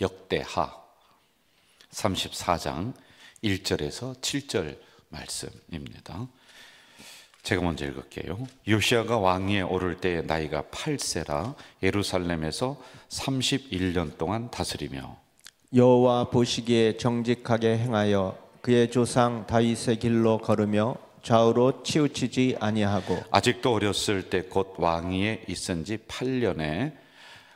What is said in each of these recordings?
역대하 34장 1절에서 7절 말씀입니다. 제가 먼저 읽을게요. 요시야가 왕위에 오를 때 나이가 8세라 예루살렘에서 31년 동안 다스리며 여호와 보시기에 정직하게 행하여 그의 조상 다윗의 길로 걸으며 좌우로 치우치지 아니하고 아직도 어렸을 때 곧 왕위에 있은 지 8년에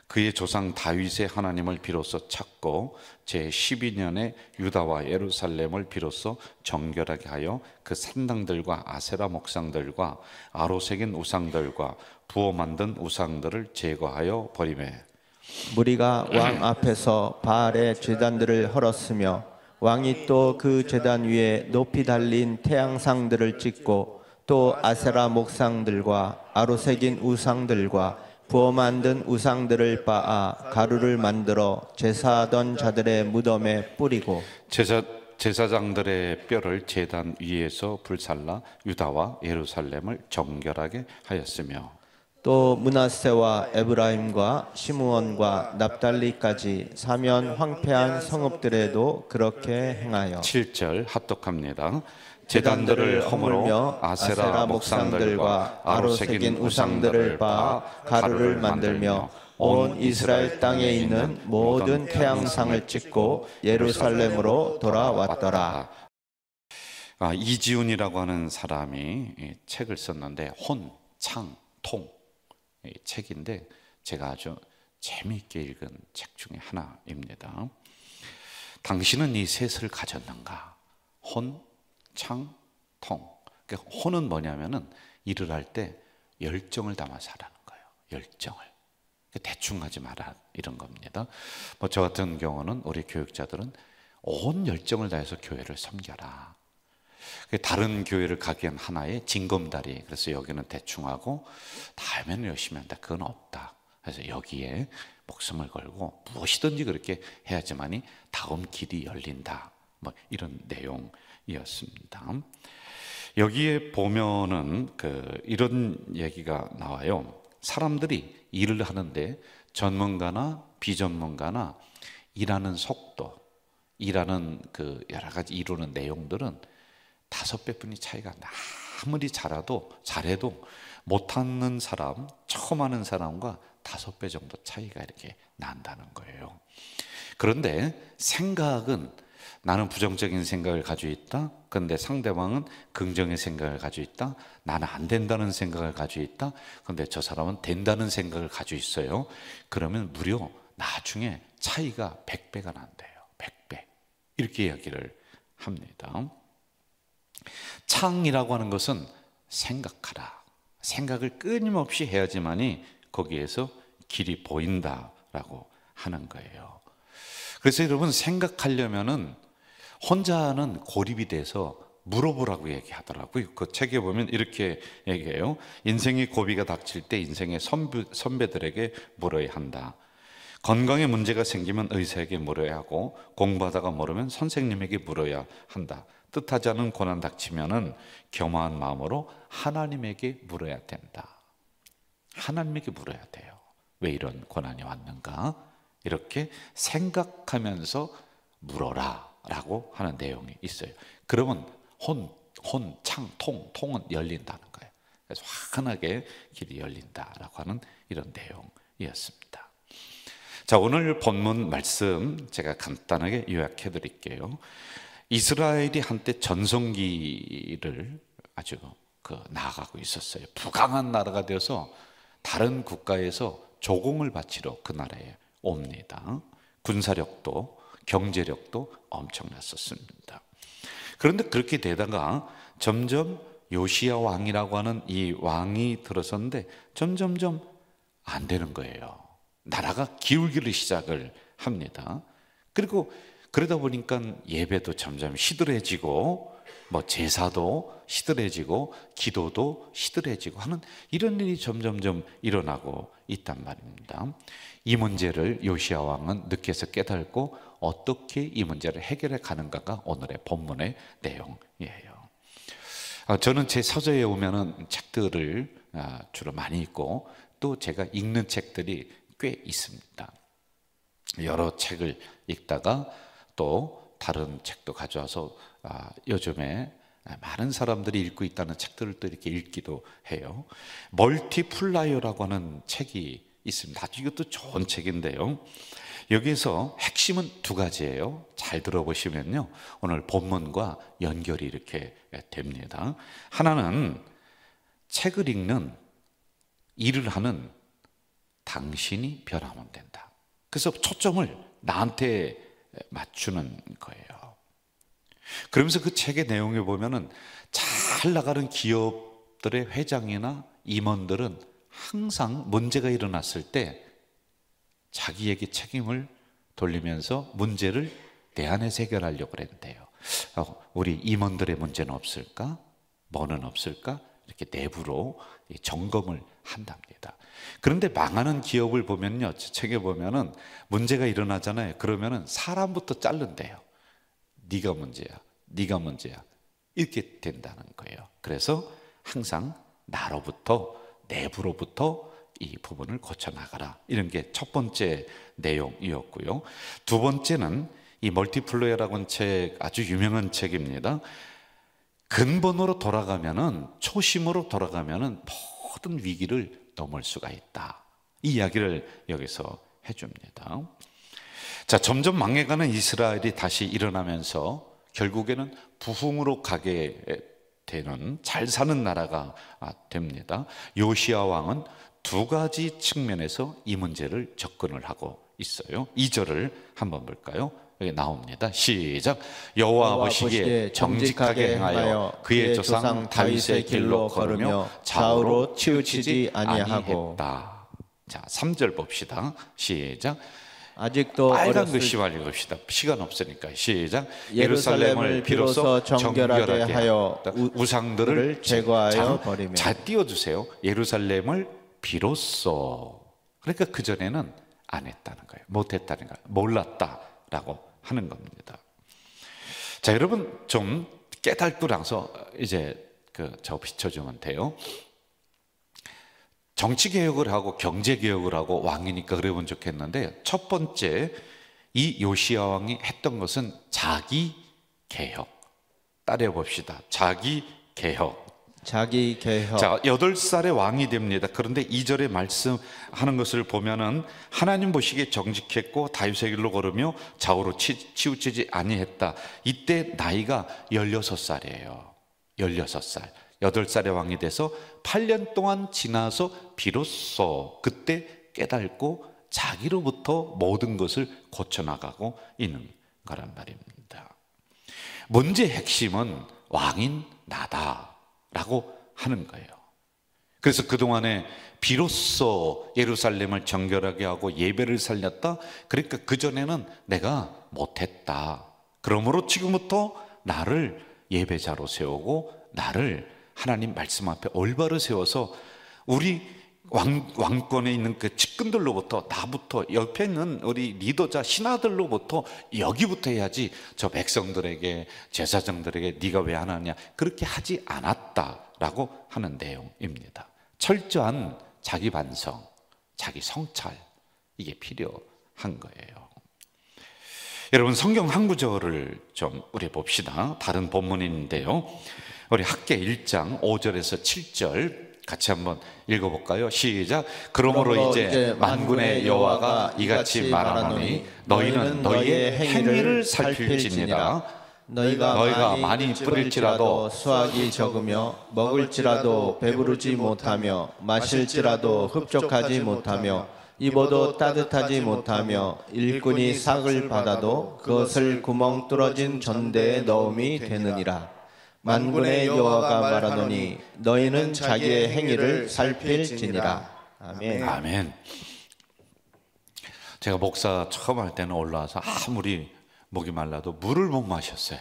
그의 조상 다윗의 하나님을 비로소 찾고 제12년에 유다와 예루살렘을 비로소 정결하게 하여 그 산당들과 아세라 목상들과 아로 새긴 우상들과 부어 만든 우상들을 제거하여 버리매 무리가 왕 앞에서 바알의 제단들을 헐었으며 왕이 또 그 제단 위에 높이 달린 태양상들을 찍고 또 아세라 목상들과 아로 새긴 우상들과 부어 만든 우상들을 빻아 가루를 만들어 제사하던 자들의 무덤에 뿌리고 제사장들의 뼈를 제단 위에서 불살라 유다와 예루살렘을 정결하게 하였으며 또 므낫세와 에브라임과 시므온과 납달리까지 사면 황폐한 성읍들에도 그렇게 행하여 7절 합독합니다. 제단들을 허물며 아세라 목상들과 아로 새긴 우상들을 빻아 가루를 만들며 온 이스라엘 땅에 있는 모든 태양상을 찍고 예루살렘으로 돌아왔더라. 이지훈이라고 하는 사람이 책을 썼는데 혼, 창, 통 책인데 제가 아주 재미있게 읽은 책 중에 하나입니다. 당신은 이 셋을 가졌는가? 혼, 창, 통. 그러니까 혼은 뭐냐면은 일을 할 때 열정을 담아서 하라는 거예요. 열정을. 대충 하지 마라 이런 겁니다. 뭐 저 같은 경우는 우리 교육자들은 온 열정을 다해서 교회를 섬겨라. 다른 교회를 가기엔 하나의 징검다리. 그래서 여기는 대충 하고 다음에는 열심히 한다. 그건 없다. 그래서 여기에 목숨을 걸고 무엇이든지 그렇게 해야지만이 다음 길이 열린다. 뭐 이런 내용이었습니다. 여기에 보면은 이런 얘기가 나와요. 사람들이 일을 하는데 전문가나 비전문가나 일하는 속도, 일하는 여러 가지 이루는 내용들은 5배뿐이 차이가 나. 아무리 잘해도 못하는 사람, 처음 하는 사람과 5배 정도 차이가 이렇게 난다는 거예요. 그런데 생각은 나는 부정적인 생각을 가지고 있다. 그런데 상대방은 긍정의 생각을 가지고 있다. 나는 안 된다는 생각을 가지고 있다. 그런데 저 사람은 된다는 생각을 가지고 있어요. 그러면 무려 나중에 차이가 100배가 난대요. 100배. 이렇게 이야기를 합니다. 창이라고 하는 것은 생각하라. 생각을 끊임없이 해야지만이 거기에서 길이 보인다라고 하는 거예요. 그래서 여러분 생각하려면은 혼자는 고립이 돼서 물어보라고 얘기하더라고요. 그 책에 보면 이렇게 얘기해요. 인생의 고비가 닥칠 때 인생의 선배들에게 물어야 한다. 건강에 문제가 생기면 의사에게 물어야 하고 공부하다가 모르면 선생님에게 물어야 한다. 뜻하지 않은 고난 닥치면은 겸허한 마음으로 하나님에게 물어야 된다. 하나님에게 물어야 돼요. 왜 이런 고난이 왔는가? 이렇게 생각하면서 물어라 라고 하는 내용이 있어요. 그러면 혼, 창, 통은 열린다는 거예요. 그래서 환하게 길이 열린다라고 하는 이런 내용이었습니다. 자, 오늘 본문 말씀 제가 간단하게 요약해 드릴게요. 이스라엘이 한때 전성기를 아주 나아가고 있었어요. 부강한 나라가 되어서 다른 국가에서 조공을 바치러 그 나라에 옵니다. 군사력도 경제력도 엄청났었습니다. 그런데 그렇게 되다가 점점 요시야 왕이라고 하는 이 왕이 들어섰는데 점점점 안 되는 거예요. 나라가 기울기를 시작을 합니다. 그리고 그러다 보니까 예배도 점점 시들해지고 뭐 제사도 시들해지고 기도도 시들해지고 하는 이런 일이 점점점 일어나고 있단 말입니다. 이 문제를 요시야 왕은 늦게서 깨닫고 어떻게 이 문제를 해결해 가는가가 오늘의 본문의 내용이에요. 저는 제 서재에 오면은 책들을 주로 많이 읽고 또 제가 읽는 책들이 꽤 있습니다. 여러 책을 읽다가 또 다른 책도 가져와서 요즘에 많은 사람들이 읽고 있다는 책들을 또 이렇게 읽기도 해요. 멀티플라이어라고 하는 책이 있습니다. 아주 이것도 좋은 책인데요. 여기에서 핵심은 두 가지예요. 잘 들어보시면요, 오늘 본문과 연결이 이렇게 됩니다. 하나는 책을 읽는 일을 하는 당신이 변하면 된다. 그래서 초점을 나한테 맞추는 거예요. 그러면서 그 책의 내용에 보면은 잘 나가는 기업들의 회장이나 임원들은 항상 문제가 일어났을 때 자기에게 책임을 돌리면서 문제를 내 안에서 해결하려고 그랬대요. 우리 임원들의 문제는 없을까? 뭐는 없을까? 이렇게 내부로 점검을 한답니다. 그런데 망하는 기업을 보면요, 책에 보면은 문제가 일어나잖아요. 그러면은 사람부터 자른대요. 네가 문제야, 네가 문제야, 이렇게 된다는 거예요. 그래서 항상 나로부터, 내부로부터 이 부분을 고쳐나가라, 이런 게 첫 번째 내용이었고요. 두 번째는 이 멀티플레이어라고 하는 책, 아주 유명한 책입니다. 근본으로 돌아가면은, 초심으로 돌아가면은 모든 위기를 넘을 수가 있다, 이 이야기를 여기서 해줍니다. 자, 점점 망해가는 이스라엘이 다시 일어나면서 결국에는 부흥으로 가게 되는, 잘 사는 나라가 됩니다. 요시야 왕은 두 가지 측면에서 이 문제를 접근을 하고 있어요. 2절을 한번 볼까요? 여기 나옵니다. 시작. 여호와 보시기에 정직하게 행하여 그의 조상 다윗의 길로 걸으며 좌우로 치우치지 아니하고. 자, 3절 봅시다. 시작. 아직도 빨간 글씨만 읽읍시다. 시간 없으니까. 시작. 예루살렘을 비로소 정결하게 하여 우상들을 제거하여 버리며. 자, 띄워주세요. 예루살렘을 비로소. 그러니까 그전에는 안 했다는 거예요. 못했다는 거예요. 몰랐다라고 하는 겁니다. 자, 여러분 좀 깨닫고 나서 이제 저 비춰주면 돼요. 정치개혁을 하고 경제개혁을 하고 왕이니까 그러면 좋겠는데, 첫 번째 이 요시야 왕이 했던 것은 자기개혁. 따라해 봅시다. 자기개혁. 자기개혁. 자, 8살에 왕이 됩니다. 그런데 2절에 말씀하는 것을 보면은 하나님 보시기에 정직했고 다윗의 길로 걸으며 좌우로 치우치지 아니했다. 이때 나이가 16살이에요. 16살. 8살에 왕이 돼서 8년 동안 지나서 비로소 그때 깨닫고 자기로부터 모든 것을 고쳐나가고 있는 거란 말입니다. 문제의 핵심은 왕인 나다라고 하는 거예요. 그래서 그동안에 비로소 예루살렘을 정결하게 하고 예배를 살렸다. 그러니까 그전에는 내가 못했다. 그러므로 지금부터 나를 예배자로 세우고 나를 하나님 말씀 앞에 올바로 세워서 우리 왕권에 있는 그 측근들로부터, 나부터, 옆에 있는 우리 리더자 신하들로부터, 여기부터 해야지 저 백성들에게, 제사장들에게 네가 왜 안 하냐, 그렇게 하지 않았다라고 하는 내용입니다. 철저한 자기 반성, 자기 성찰, 이게 필요한 거예요. 여러분, 성경 한 구절을 좀 우리 봅시다. 다른 본문인데요, 우리 학개 1장 5절에서 7절 같이 한번 읽어볼까요? 시작. 그러므로 이제 만군의 여호와가 이같이 말하노니 너희는 너희의 행위를 살필지니라. 너희가 많이 뿌릴지라도 수확이 적으며 먹을지라도 배부르지 못하며 마실지라도 흡족하지 못하며 입어도 따뜻하지 못하며 일꾼이 삭을 받아도 그것을 구멍 뚫어진 전대에 넣음이 되느니라. 만군의 여호와가 말하노니 너희는 자기의 행위를 살필지니라. 아멘. 아멘. 제가 목사 처음 할 때는 올라와서 아무리 목이 말라도 물을 못 마셨어요.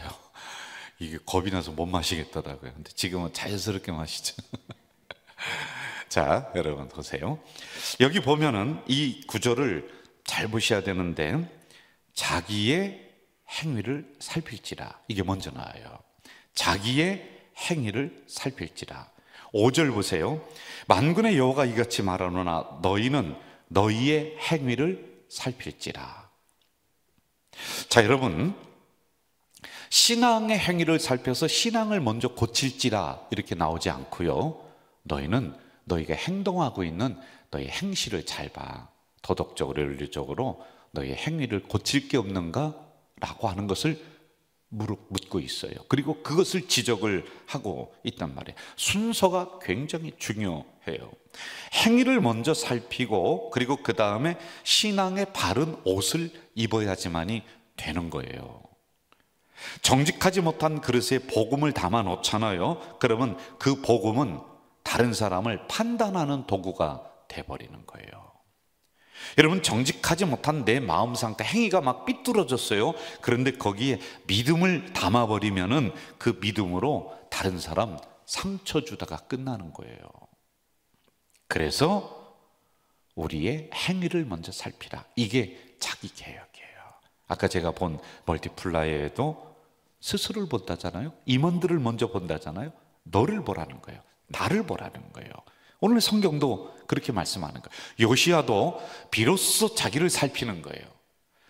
이게 겁이 나서 못 마시겠더라고요. 근데 지금은 자연스럽게 마시죠. 자, 여러분 보세요. 여기 보면은 이 구절을 잘 보셔야 되는데, 자기의 행위를 살필지라, 이게 먼저 나와요. 자기의 행위를 살필지라. 5절 보세요. 만군의 여호와가 이같이 말하노나 너희는 너희의 행위를 살필지라. 자, 여러분, 신앙의 행위를 살펴서 신앙을 먼저 고칠지라 이렇게 나오지 않고요, 너희는 너희가 행동하고 있는 너희 행실을 잘 봐. 도덕적으로 윤리적으로 너희의 행위를 고칠 게 없는가? 라고 하는 것을 묻고 있어요. 그리고 그것을 지적을 하고 있단 말이에요. 순서가 굉장히 중요해요. 행위를 먼저 살피고 그리고 그 다음에 신앙의 바른 옷을 입어야지만이 되는 거예요. 정직하지 못한 그릇에 복음을 담아 놓잖아요. 그러면 그 복음은 다른 사람을 판단하는 도구가 돼버리는 거예요. 여러분, 정직하지 못한 내 마음 상태, 행위가 막 삐뚤어졌어요. 그런데 거기에 믿음을 담아버리면은 그 믿음으로 다른 사람 상처 주다가 끝나는 거예요. 그래서 우리의 행위를 먼저 살피라. 이게 자기 개혁이에요. 아까 제가 본 멀티플라이어에도 스스로를 본다잖아요. 임원들을 먼저 본다잖아요. 너를 보라는 거예요. 나를 보라는 거예요. 오늘 성경도 그렇게 말씀하는 거예요. 요시야도 비로소 자기를 살피는 거예요.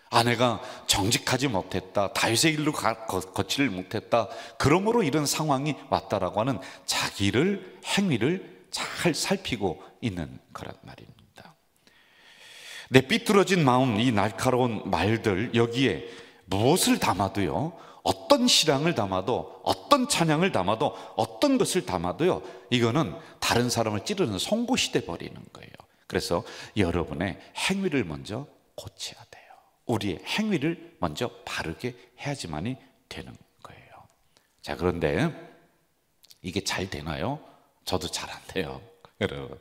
아내가 정직하지 못했다, 다윗의 길로 걷지를 못했다, 그러므로 이런 상황이 왔다라고 하는 자기를, 행위를 잘 살피고 있는 거란 말입니다. 내 삐뚤어진 마음, 이 날카로운 말들, 여기에 무엇을 담아도요, 어떤 신앙을 담아도, 어떤 찬양을 담아도, 어떤 것을 담아도요, 이거는 다른 사람을 찌르는 송곳이 돼 버리는 거예요. 그래서 여러분의 행위를 먼저 고쳐야 돼요. 우리의 행위를 먼저 바르게 해야지만이 되는 거예요. 자, 그런데 이게 잘 되나요? 저도 잘 안 돼요, 여러분.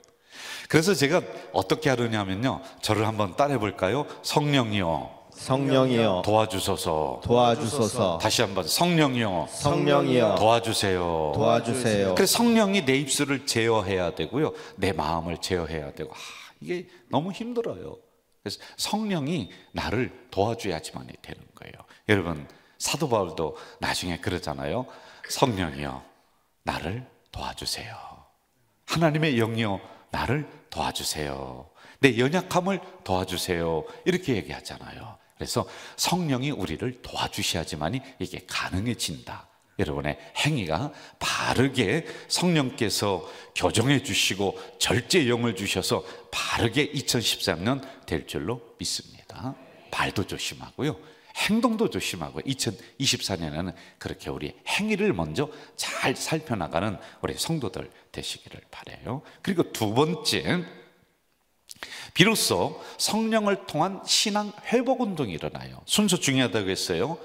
그래서 제가 어떻게 하느냐면요, 저를 한번 따라해 볼까요? 성령이요, 성령이여 도와주소서. 도와주소서. 다시 한번, 성령이여 성령이여 도와주세요. 도와주세요. 그래서 성령이 내 입술을 제어해야 되고요, 내 마음을 제어해야 되고, 이게 너무 힘들어요. 그래서 성령이 나를 도와줘야지만이 되는 거예요. 여러분, 사도 바울도 나중에 그러잖아요. 성령이여 나를 도와주세요. 하나님의 영이여 나를 도와주세요. 내 연약함을 도와주세요. 이렇게 얘기하잖아요. 그래서 성령이 우리를 도와주셔야지만이 이게 가능해진다. 여러분의 행위가 바르게 성령께서 교정해 주시고 절제 영을 주셔서 바르게 2013년 될 줄로 믿습니다. 말도 조심하고요, 행동도 조심하고 2024년에는 그렇게 우리 행위를 먼저 잘 살펴나가는 우리 성도들 되시기를 바라요. 그리고 두 번째, 비로소 성령을 통한 신앙 회복 운동이 일어나요. 순서 중요하다고 했어요.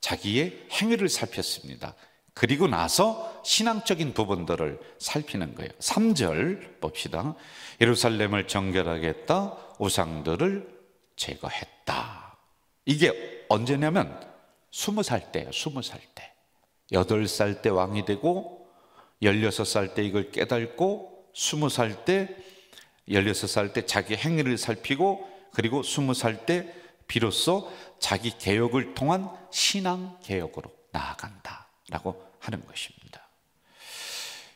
자기의 행위를 살폈습니다. 그리고 나서 신앙적인 부분들을 살피는 거예요. 3절 봅시다. 예루살렘을 정결하겠다, 우상들을 제거했다. 이게 언제냐면 20살 때예요. 20살 때. 8살 때 왕이 되고 16살 때 이걸 깨닫고 20살 때, 16살 때 자기 행위를 살피고, 그리고 20살 때 비로소 자기 개혁을 통한 신앙 개혁으로 나아간다라고 하는 것입니다.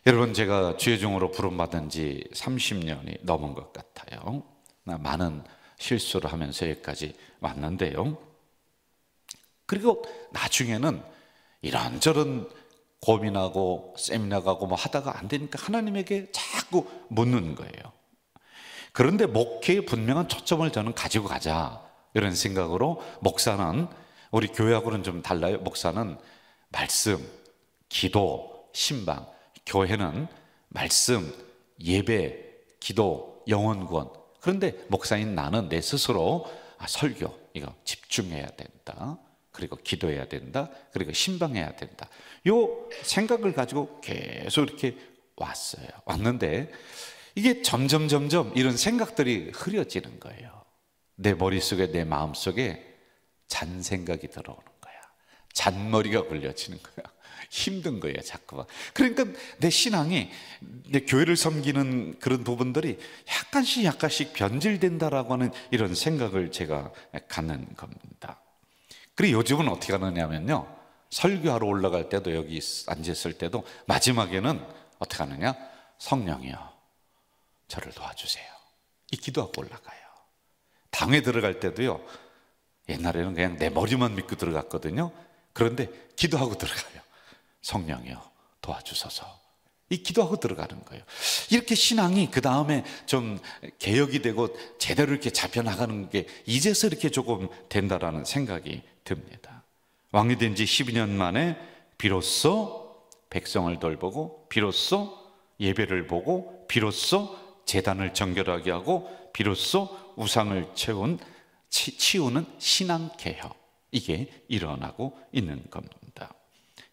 여러분, 제가 주의종으로 부름받은 지 30년이 넘은 것 같아요. 많은 실수를 하면서 여기까지 왔는데요, 그리고 나중에는 이런저런 고민하고 세미나 가고 뭐 하다가 안 되니까 하나님에게 자꾸 묻는 거예요. 그런데 목회에 분명한 초점을 저는 가지고 가자, 이런 생각으로, 목사는 우리 교회하고는 좀 달라요. 목사는 말씀, 기도, 신방, 교회는 말씀, 예배, 기도, 영혼 구원. 그런데 목사인 나는 내 스스로 설교 이거 집중해야 된다, 그리고 기도해야 된다, 그리고 신방해야 된다, 요 생각을 가지고 계속 이렇게 왔는데 이게 점점 이런 생각들이 흐려지는 거예요. 내 머릿속에, 내 마음속에 잔생각이 들어오는 거야. 잔머리가 굴려지는 거야. 힘든 거예요, 자꾸만. 그러니까 내 신앙이, 내 교회를 섬기는 그런 부분들이 약간씩 변질된다라고 하는 이런 생각을 제가 갖는 겁니다. 그리고 요즘은 어떻게 하느냐면요, 설교하러 올라갈 때도, 여기 앉았을 때도 마지막에는 어떻게 하느냐, 성령이요 저를 도와주세요, 이 기도하고 올라가요. 당회 들어갈 때도요, 옛날에는 그냥 내 머리만 믿고 들어갔거든요. 그런데 기도하고 들어가요. 성령이여 도와주소서. 이 기도하고 들어가는 거예요. 이렇게 신앙이 그 다음에 좀 개혁이 되고 제대로 이렇게 잡혀나가는 게 이제서 이렇게 조금 된다라는 생각이 듭니다. 왕이 된 지 12년 만에 비로소 백성을 돌보고, 비로소 예배를 보고, 비로소 제단을 정결하게 하고, 비로소 우상을 치우는 신앙 개혁, 이게 일어나고 있는 겁니다.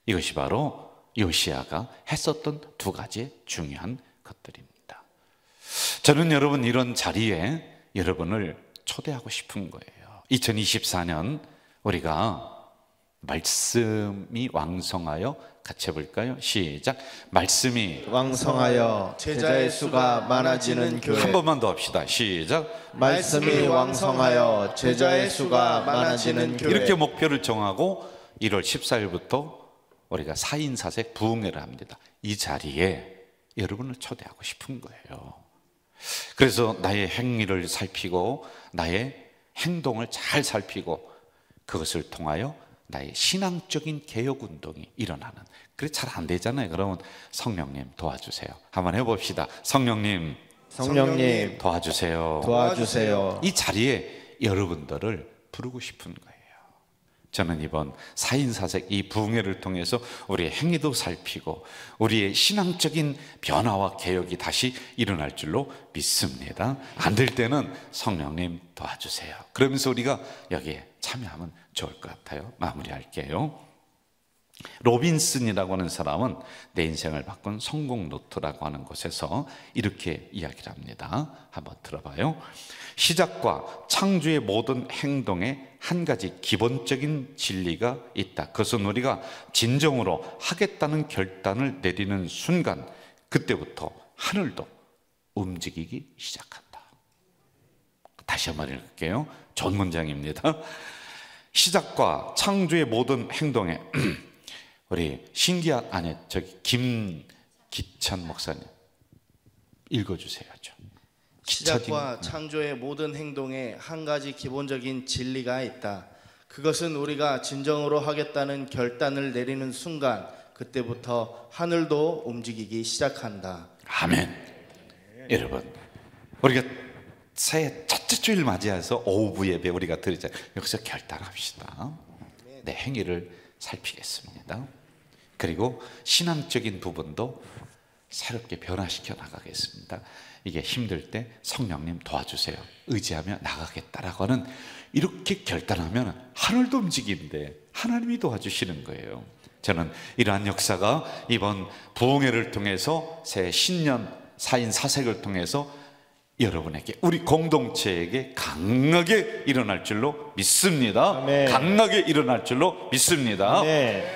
이것이 바로 요시야가 했었던 두 가지 중요한 것들입니다. 저는 여러분 이런 자리에 여러분을 초대하고 싶은 거예요. 2024년 우리가 말씀이 왕성하여, 같이 해볼까요? 시작. 말씀이 왕성하여 제자의 수가 많아지는 교회. 한 번만 더 합시다. 시작. 말씀이 왕성하여 제자의 수가 많아지는 교회. 이렇게 목표를 정하고 1월 14일부터 우리가 4인 4색 부흥회를 합니다. 이 자리에 여러분을 초대하고 싶은 거예요. 그래서 나의 행위를 살피고 나의 행동을 잘 살피고 그것을 통하여 나의 신앙적인 개혁운동이 일어나는, 그래 잘 안 되잖아요. 그러면 성령님 도와주세요. 한번 해봅시다. 성령님 도와주세요. 도와주세요. 이 자리에 여러분들을 부르고 싶은 거예요. 저는 이번 4인 4색 이 부흥회를 통해서 우리의 행위도 살피고 우리의 신앙적인 변화와 개혁이 다시 일어날 줄로 믿습니다. 안 될 때는 성령님 도와주세요. 그러면서 우리가 여기에 참여하면 좋을 것 같아요. 마무리할게요. 로빈슨이라고 하는 사람은 내 인생을 바꾼 성공 노트라고 하는 곳에서 이렇게 이야기를 합니다. 한번 들어봐요. 시작과 창조의 모든 행동에 한 가지 기본적인 진리가 있다. 그것은 우리가 진정으로 하겠다는 결단을 내리는 순간, 그때부터 하늘도 움직이기 시작한다. 다시 한번 읽을게요. 좋은 문장입니다. 시작과 창조의 모든 행동에 우리 신기한, 아니 저기 김기찬 목사님 읽어주세요. 시작과 창조의 모든 행동에 한 가지 기본적인 진리가 있다. 그것은 우리가 진정으로 하겠다는 결단을 내리는 순간, 그때부터 하늘도 움직이기 시작한다. 아멘. 여러분, 우리가 새해 첫째 주일 맞이해서 오후 예배 우리가 드리잖아요. 여기서 결단합시다. 내 행위를 살피겠습니다. 그리고 신앙적인 부분도 새롭게 변화시켜 나가겠습니다. 이게 힘들 때 성령님 도와주세요, 의지하며 나가겠다라고 하는, 이렇게 결단하면 하늘도 움직이는데 하나님이 도와주시는 거예요. 저는 이러한 역사가 이번 부흥회를 통해서 새 신년 4인 4색을 통해서 여러분에게, 우리 공동체에게 강하게 일어날 줄로 믿습니다. 아멘. 강하게 일어날 줄로 믿습니다. 아멘.